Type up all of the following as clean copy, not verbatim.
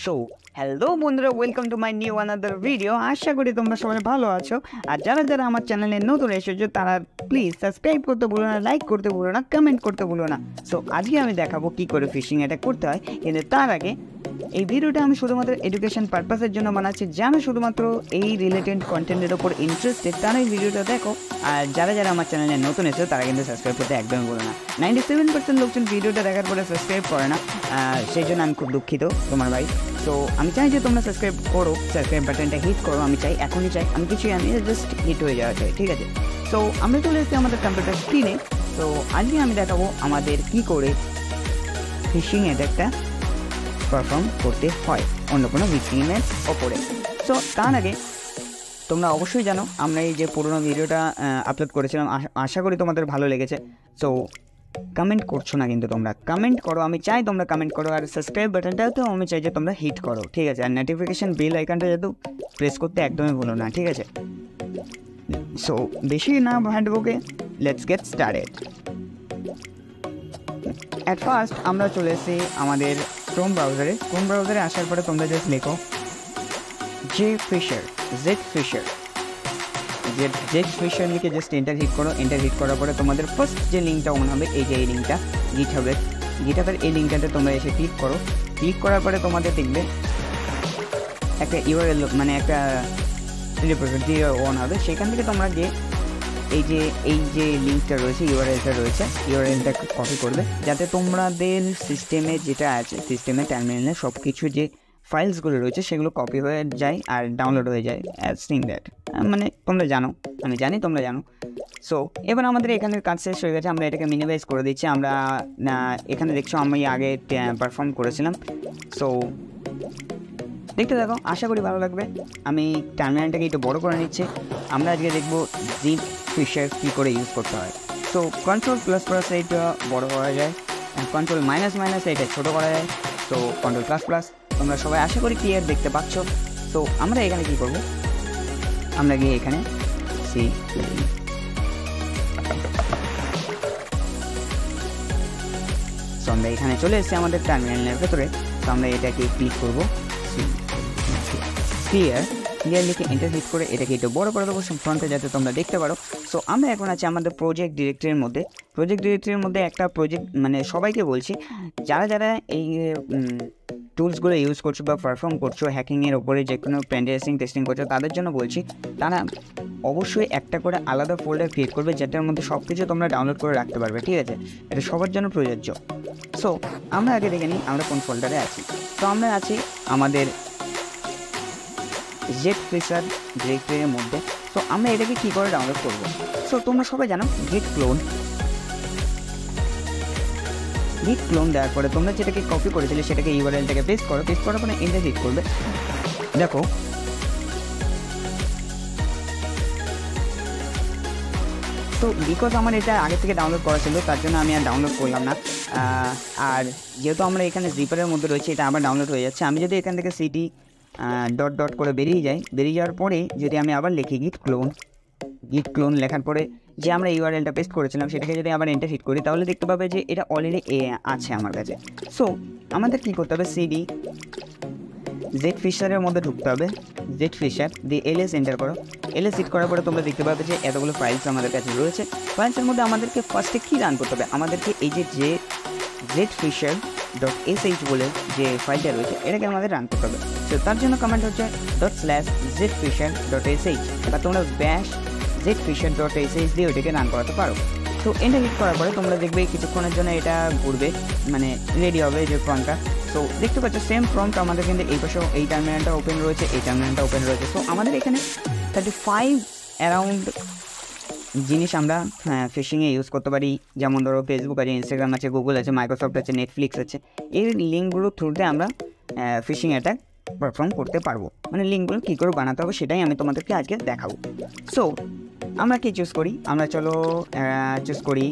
So hello বন্ধুরা, welcome to my new another video. আশা করি তোমরা সবাই ভালো আছো। আর যারা যারা আমার চ্যানেলে নতুন এসেছো তারা প্লিজ সাবস্ক্রাইব করতে ভুলো না, লাইক করতে ভুলো না, কমেন্ট করতে ভুলো না। সো আজকে আমি দেখাবো কী করে ফিশিং অ্যাটাক করতে হয়। কিন্তু তার আগে এই ভিডিওটা আমি শুধুমাত্র এডুকেশন পারপাসের জন্য বানাচ্ছি। যারা শুধুমাত্র এই রিলেটেড কন্টেন্টের ওপর ইন্টারেস্টেড তারা এই ভিডিওটা দেখো। আর যারা যারা আমার চ্যানেলে নতুন এসেছো তারা কিন্তু সাবস্ক্রাইব করতে একদমই বলো না। 97% লোকজন ভিডিওটা দেখার পরে সাবস্ক্রাইব করে না, সেই জন্য আমি খুব দুঃখিত তোমার ভাই। তো আমি চাই যে তোমরা সাবস্ক্রাইব করো, সাবস্ক্রাইব বাটনটা হিট করো। আমি চাই, এখনই চাই, আমি কিছুই আমি জাস্ট হিট হয়ে যাওয়া চাই, ঠিক আছে? সো আমরা চলে এসেছি আমাদের কম্পিউটার স্ক্রিনে। তো আজকে আমি দেখাবো আমাদের কী করে ফিশিং অ্যাটাকটা পারফর্ম করতে হয় অন্য কোনো ভিকটিমের ওপরে। সো তার আগে তোমরা অবশ্যই জানো আমরা এই যে পুরোনো ভিডিওটা আপলোড করেছিলাম, আশা করি তোমাদের ভালো লেগেছে। সো কমেন্ট করছো না কিন্তু তোমরা কমেন্ট করো, আমি চাই তোমরা কমেন্ট করো। আর সাবস্ক্রাইব বাটনটাও তো আমি চাই যে তোমরা হিট করো, ঠিক আছে? আর নোটিফিকেশান বেল আইকনটা যেহেতু প্রেস করতে একদমই ভুলো না, ঠিক আছে? সো বেশি না ভাটবকে, let's get started. At first আমরা চলে এসেছি আমাদের ক্রোম ব্রাউজারে আসার পরে তোমরা জাস্ট লেখো জেড ফিশার লিখে জাস্ট এন্টার হিট করো। এন্টার হিট করার পরে তোমাদের ফার্স্ট যে লিঙ্কটা অন হবে, এই যে এই লিঙ্কটা গিটহাবের এই লিঙ্কটাতে তোমরা এসে ক্লিক করো। ক্লিক করার পরে তোমাদের দেখবে একটা ইউআরএল, মানে একটা রিপোজিটরি অন হবে। সেখান থেকে তোমরা যে এই যে লিঙ্কটা রয়েছে, ইউআরএলটা কপি করবে, যাতে তোমাদের সিস্টেমে যেটা আছে, সিস্টেমে টার্মিনালে সব কিছু যে ফাইলসগুলো রয়েছে সেগুলো কপি হয়ে যায় আর ডাউনলোড হয়ে যায় অ্যাজ সিং দ্যাট। মানে তোমরা জানো, আমি জানি তোমরা জানো। সো এবার আমাদের এখানের কাজ শেষ হয়ে গেছে, আমরা এটাকে মিনিমাইজ করে দিচ্ছি। আমরা এখানে দেখছো আমি আগে পারফর্ম করেছিলাম। সো দেখতে দেখো, আশা করি ভালো লাগবে। আমি টার্মিনালটাকে একটু বড় করে নিচ্ছি। আমরা আজকে দেখবো জিপ ফিশার কী করে ইউজ করতে হয়। সো কন্ট্রোল প্লাস প্লাস এইটা বড় করা যায়, কন্ট্রোল মাইনাস মাইনাস এইটা ছোটো করা যায়। সো কন্ট্রোল প্লাস প্লাস তোমরা সবাই আশা করি ক্লিয়ার দেখতে পাচ্ছ। সো আমরা এখানে কী করবো, আমরা গিয়ে এখানে সো আমরা এখানে চলে এসেছি আমাদের টার্মিনালের ভেতরে। তো আমরা এটাকে ক্লিক করবো, ক্লিয়ার লিখে এন্টার হিট করে এটাকে একটু বড় করে দেবো ফ্রন্টে, যাতে তোমরা দেখতে পারো। সো আমরা এখন আছি আমাদের প্রজেক্ট ডিরেক্টরির মধ্যে। একটা প্রজেক্ট, মানে সবাইকে বলছি যারা যারা এই টুলসগুলো ইউজ করছো বা পারফর্ম করছো, হ্যাকিংয়ের ওপরে যে কোনো পেনটেস্টিং টেস্টিং করছো, তাদের জন্য বলছি তারা অবশ্যই একটা করে আলাদা ফোল্ডার ক্রিয়েট করবে, যেটার মধ্যে সব কিছু তোমরা ডাউনলোড করে রাখতে পারবে, ঠিক আছে? এটা সবার জন্য প্রযোজ্য। সো আমরা আগে দেখে নিই আমরা কোন ফোল্ডারে আছি। তো আমরা আছি আমাদের জেড ফিশার ডিরেক্টরির মধ্যে। সো আমরা এটাকে কী করে ডাউনলোড করবো? সো তোমরা সবাই জানো গিট ক্লোন দেওয়ার পরে তোমরা যেটাকে কপি করেছিলে সেটাকে ইউআরএলটাকে পেস্ট করার পরে এন্টার হিট করবে। দেখো তো বিকজ আমার এটা আগে থেকে ডাউনলোড করা ছিল, তার জন্য আমি আর ডাউনলোড করলাম না। আর যেহেতু আমরা এখানে জিপারের মধ্যে রয়েছে, এটা আবার ডাউনলোড হয়ে যাচ্ছে। আমি যদি এখান থেকে সিটি ডট করে বেরিয়ে যাওয়ার পরে যদি আমি আবার লিখি গিট ক্লোন লেখার পরে যে আমরা ইউআরএলটা পেস্ট করেছিলাম সেটাকে যদি আবার এন্টার হিট করি, তাহলে দেখতে পাবে যে এটা অলরেডি আছে আমার কাছে। সো আমাদের কী করতে হবে, সিডি জেড ফিশারের মধ্যে ঢুকতে হবে, জেড ফিশার দিয়ে এলএস এন্টার করো। এলএস হিট করার পরে তোমরা দেখতে পাবে যে এতগুলো ফাইলস আমাদের কাছে রয়েছে। ফাইলসের মধ্যে আমাদেরকে ফার্স্টে কী রান করতে হবে, আমাদেরকে এই যে zfisher.sh বলে যে ফাইলটা রয়েছে এটাকে আমাদের রান করতে হবে। তো তার জন্য কমেন্ট হচ্ছে ./zfisher.sh, বা তোমরা ব্যাশ zfisher.sh দিয়ে ওইটাকে রান করাতে পারো। তো এন্টার হিট করার পরে তোমরা দেখবে কিছুক্ষণের জন্য এটা ঘুরবে, মানে রেডি হবে যে ফর্মটা। সো দেখতে পাচ্ছ সেম ফর্মটা আমাদের কিন্তু এই পাশেও এই টার্মিনালটা ওপেন রয়েছে, এই টার্মিনালটা ওপেন রয়েছে। সো আমাদের এখানে 35 অ্যারাউন্ড জিনিস আমরা ফিশিংয়ে ইউজ করতে পারি। যেমন ধরো ফেসবুক আছে, ইনস্টাগ্রাম আছে, গুগল আছে, মাইক্রোসফট আছে, নেটফ্লিক্স আছে। এই লিঙ্কগুলোর থ্রুতে আমরা ফিশিং অ্যাটাক পারফর্ম করতে পারবো। মানে লিঙ্কগুলো কী করে বানাতে হবে সেটাই আমি তোমাদেরকে আজকে দেখাবো। সো আমরা কি চুজ করি, আমরা চলো চুজ করি,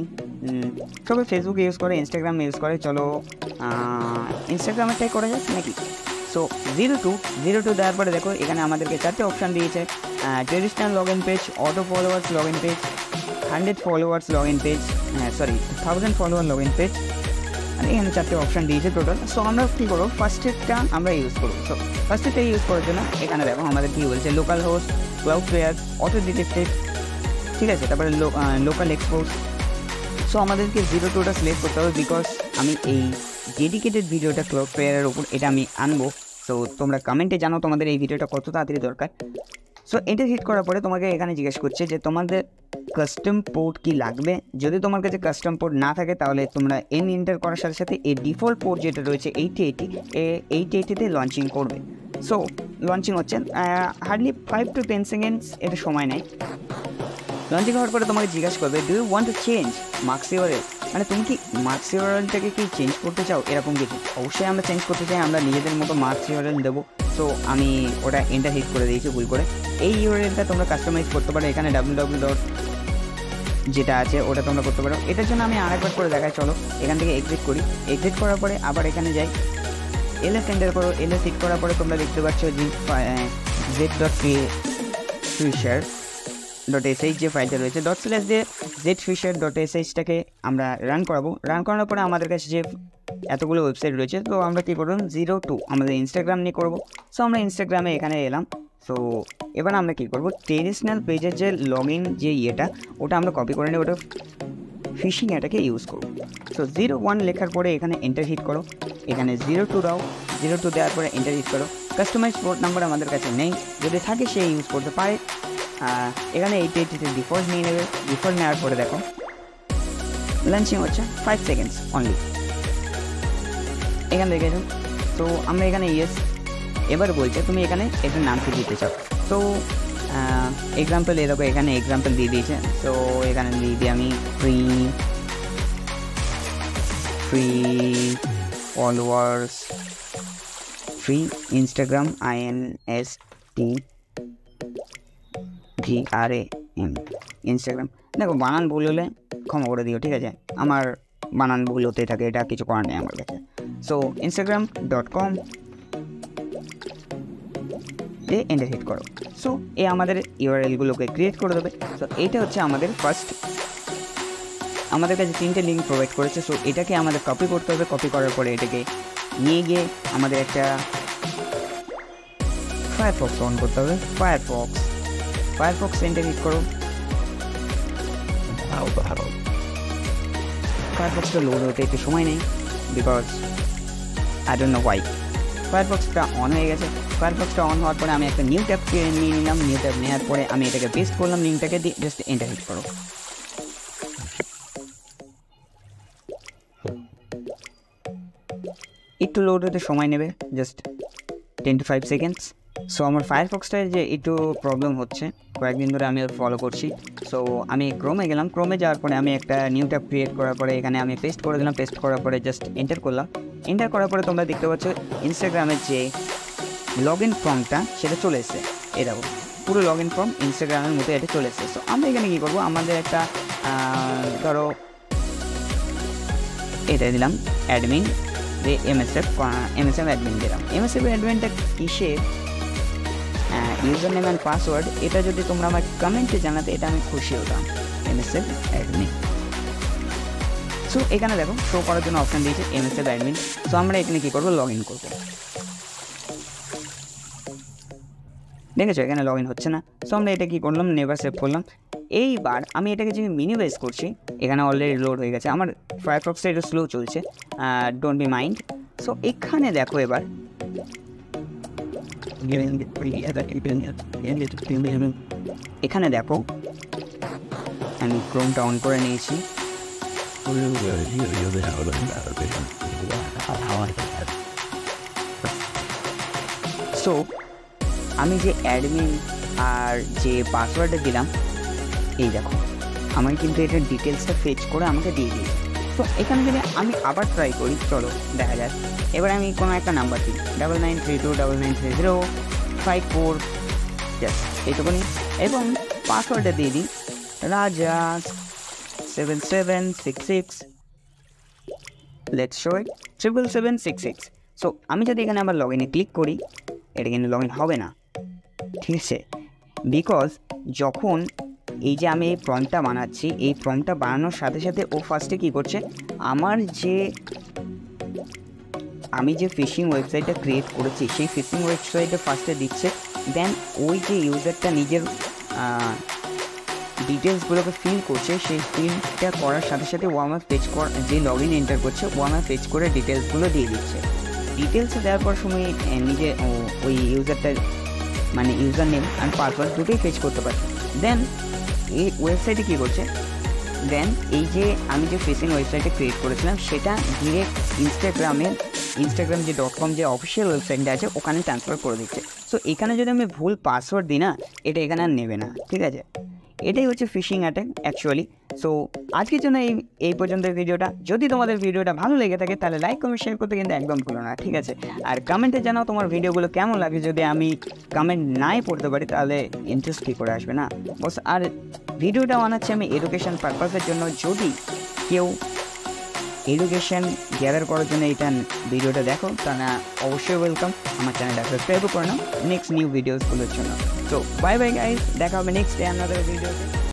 সবাই ফেসবুক ইউজ করে, ইনস্টাগ্রাম ইউজ করে, চলো ইনস্টাগ্রামেরটাই করা যাক নাকি। সো 02 দেওয়ার পরে দেখো এখানে আমাদেরকে 4টে অপশান দিয়েছে, traditional log in page, auto followers log in page, 100 followers log in page, 1000 follower log in page, আর এখানে 4টে অপশান দিয়েছে টোটাল। সো আমরা কী করবো, ফার্স্টেরটা আমরা ইউজ করবো। সো ফার্স্টেরটা ইউজ করার জন্য এখানে দেখো আমাদের কী বলছে, local host, Cloudflare, auto detected, ঠিক আছে, তারপরে লোকাল এক্সপোর্ট। সো আমাদেরকে 02টা সিলেক্ট করতে হবে, বিকজ আমি এই ডেডিকেটেড ভিডিওটা ক্লাউডফ্লেয়ারের ওপর এটা আমি আনবো। সো তোমরা কমেন্টে জানো তোমাদের এই ভিডিওটা কত তাড়াতাড়ি দরকার। সো এটা হিট করার পরে তোমাকে এখানে জিজ্ঞেস করছে যে তোমাদের কাস্টম পোর্ট কি লাগবে। যদি তোমার কাছে কাস্টম পোর্ট না থাকে তাহলে তোমরা এন্টার করার সাথে সাথে এই ডিফল্ট পোর্ট যেটা রয়েছে 8080 লঞ্চিং করবে। সো লঞ্চিং হচ্ছে হার্ডলি 5 to 10 সেকেন্ডস এটা সময় নেয়। লঞ্চিং হওয়ার পরে তোমাকে জিজ্ঞাসা করবে do you want to change marks URL, মানে তুমি কি মার্কস ইউআরএলটাকে কি চেঞ্জ করতে চাও, এরকম কিছু। অবশ্যই আমরা চেঞ্জ করতে চাই, আমরা নিজেদের মতো মার্কস ইউআরএল দেবো। সো আমি ওটা এন্টার হিট করে দিয়েছি ভুল করে। এই ইউআরএলটা তোমরা কাস্টমাইজ করতে পারো, এখানে www যেটা আছে ওটা তোমরা করতে পারো। এটার জন্য আমি আরেকবার করে দেখাই, চলো এখান থেকে এক্সিট করি। এক্সিট করার পরে আবার এখানে যাই, এলএস এন্টার করো। এলএস হিট করার পরে তোমরা দেখতে পাচ্ছ যে z.fisher.sh যে ফাইলটা রয়েছে ./z/fisher.shটাকে আমরা রান করাবো। রান করানোর পরে আমাদের কাছে যে এতগুলো ওয়েবসাইট রয়েছে, তো আমরা কী করলাম 02 আমাদের ইনস্টাগ্রাম নিয়ে করবো। সো আমরা ইনস্টাগ্রামে এখানে এলাম। সো এবার আমরা কী করবো, ট্রেডিশনাল পেজের যে লগ ইন যে ইয়েটা ওটা আমরা কপি করে নিই, ওটা ফিশিং এটাকে ইউজ করবো। সো 01 লেখার পরে এখানে এন্টার হিট করো, এখানে 02 দাও। 02 দেওয়ার পরে এন্টার হিট করো। কাস্টমাইজ পোর্ট নাম্বার আমাদের কাছে নেই, যদি থাকে সে ইউজ করতে পারে। এখানে 8080 ডিফল্ট নিয়ে নেবে। ডিফল্ট নেওয়ার পরে দেখো লঞ্চিং হচ্ছে 5 সেকেন্ডস অনলি, এখানে দেখেছো। তো আমরা এখানে ইয়েস, এবার বলছে তুমি এখানে এটার নাম কি দিতে চাও। তো এক্সাম্পল এ দেখো এখানে এক্সাম্পল দিয়ে দিয়েছে। তো এখানে দিয়ে দিই আমি free followers, free Instagram INSTGRAM Instagram. দেখো বানান ভুল হলে ক্ষমা করে দিও, ঠিক আছে, আমার বানান ভুল হতে থাকে, এটা কিছু করার নেই আমার কাছে। সো instagram.com এন্টার হিট করো। সো এ আমাদের ইউআরএলগুলোকে ক্রিয়েট করে দেবে। সো এইটা হচ্ছে আমাদের ফার্স্ট, আমাদের কাছে 3টে লিঙ্ক প্রোভাইড করেছে। সো এটাকে আমাদের কপি করতে হবে। কপি করার পরে এটাকে নিয়ে গিয়ে আমাদের একটা ফায়ারফক্স অন করতে হবে। ফায়ারফক্স এন্টার হিট করো। ফায়ারফক্সটা লোড হতে একটু সময় নেই, because I don't know why. ফায়ারফক্সটা অন হয়ে গেছে। ফায়ারফক্সটা অন হওয়ার পরে আমি একটা নিউ ট্যাব নিয়ে নিলাম। নিউ ট্যাব নেওয়ার পরে আমি এটাকে পেস্ট করলাম, লিঙ্কটাকে দিয়ে জাস্ট এন্টার হিট করো। একটু লোড হতে সময় নেবে, জাস্ট 10 to 5 সেকেন্ডস। সো আমার ফায়ারফক্সটায় যে একটু প্রবলেম হচ্ছে, কয়েকদিন ধরে আমি ফলো করছি। সো আমি ক্রোমে গেলাম। ক্রোমে যাওয়ার পরে আমি একটা নিউ ট্যাব ক্রিয়েট করার পরে এখানে আমি পেস্ট করে দিলাম। পেস্ট করার পরে জাস্ট এন্টার করলাম। এন্টার করার পরে তোমরা দেখতে পাচ্ছ ইনস্টাগ্রামের যে লগ ইন ফর্মটা সেটা চলে এসেছে। এই দেখো পুরো লগ ইন ফর্ম ইনস্টাগ্রামের মতো এটা চলে এসেছে। সো আমরা এখানে কী করবো, আমাদের একটা ধরো এটা দিলাম অ্যাডমিন, যে MSF অ্যাডমিন দিলাম। MSF অ্যাডমিনটা কিসের, ইউজার নেম অ্যান্ড পাসওয়ার্ড, এটা যদি তোমরা আমার কমেন্টে জানাতে এটা আমি খুশি হতাম। MSF admin. সো এখানে দেখো শো করার জন্য অপশান দিয়েছে MSF অ্যাডমিন। সো আমরা এখানে কী করবো, লগ ইন করবো। দেখেছো এখানে লগ ইন হচ্ছে না। সো আমরা এটা কী করলাম, নেভার সেভ করলাম। এইবার আমি এটাকে যে মিনিমাইজ করছি, এখানে অলরেডি লোড হয়ে গেছে। আমার ফায়ারফক্সটা একটু স্লো চলছে, ডোন্ট বি মাইন্ড। সো এখানে দেখো এবার এখানে দেখো আমি ক্রোমটা অন করে নিয়েছি। সো আমি যে অ্যাডমিন আর যে পাসওয়ার্ডটা দিলাম, এই দেখো আমার কিন্তু এটার ডিটেলসটা ফেচ করে আমাকে দিয়ে দিই। তো এখানে যদি আমি আবার ট্রাই করি, চলো দেখা যাক। এবার আমি কোনো একটা নাম্বার দিই 9932993054, জাস্ট এইটুকুনি, এবং পাসওয়ার্ডটা দিয়ে দিই রাজা7766, লেটস শো ইট 77766। সো আমি যদি এখানে আবার লগ ইনে ক্লিক করি, এটা কিন্তু লগ ইন হবে না, ঠিক আছে, বিকজ যখন এই যে আমি এই ফর্মটা বানাচ্ছি, এই ফর্মটা বানানোর সাথে সাথে ও ফার্স্টে কী করছে, আমার যে আমি যে ফিশিং ওয়েবসাইটটা ক্রিয়েট করেছি সেই ফিশিং ওয়েবসাইটে ফার্স্টে দিচ্ছে, দেন ওই যে ইউজারটা নিজের ডিটেলসগুলোকে ফিল করছে, সেই ফিলটা করার সাথে সাথে ওয়ার্মার পেজ যে লগ ইন এন্টার করছে ওয়ার্মার পেজ করে ডিটেলসগুলো দিয়ে দিচ্ছে। ডিটেলসে দেওয়ার পর সময় নিজে ওই ইউজারটার মানে ইউজার নেম আর পাসওয়ার্ড দুটোই পেজ করতে পারে। দেন এই ওয়েবসাইটে কী করছে, দেন এই যে আমি যে ফিশিং ওয়েবসাইটে ক্রিয়েট করেছিলাম সেটা ডিরেক্ট ইনস্টাগ্রাম যে .com যে অফিসিয়াল ওয়েবসাইটটা আছে ওখানে ট্রান্সফার করে দিচ্ছে। সো এখানে যদি আমি ভুল পাসওয়ার্ড দিই না, এটা এখানে আর নেবে না, ঠিক আছে। এটাই হচ্ছে ফিশিং অ্যাটাক অ্যাকচুয়ালি। সো আজকের জন্য এই পর্যন্ত ভিডিওটা। যদি তোমাদের ভিডিওটা ভালো লেগে থাকে তাহলে লাইক কমেন্ট শেয়ার করতে কিন্তু একদম ভুলো না, ঠিক আছে। আর কমেন্টে জানাও তোমার ভিডিওগুলো কেমন লাগে। যদি আমি কমেন্ট নাই পড়তে পারি তাহলে ইন্টারেস্ট কী করে আসবে না বস। আর ভিডিওটা বানাচ্ছি আমি এডুকেশন পারপাসের জন্য। যদি কেউ এডুকেশন গ্যাদার করার জন্য এটা ভিডিওটা দেখো তাহলে অবশ্যই ওয়েলকাম। আমার চ্যানেলটা সাবস্ক্রাইবও করে নাও নেক্সট নিউ ভিডিওসগুলোর জন্য। তো বাই বাই গাইস, দেখা হবে নেক্সট ডে আনাদার ভিডিও।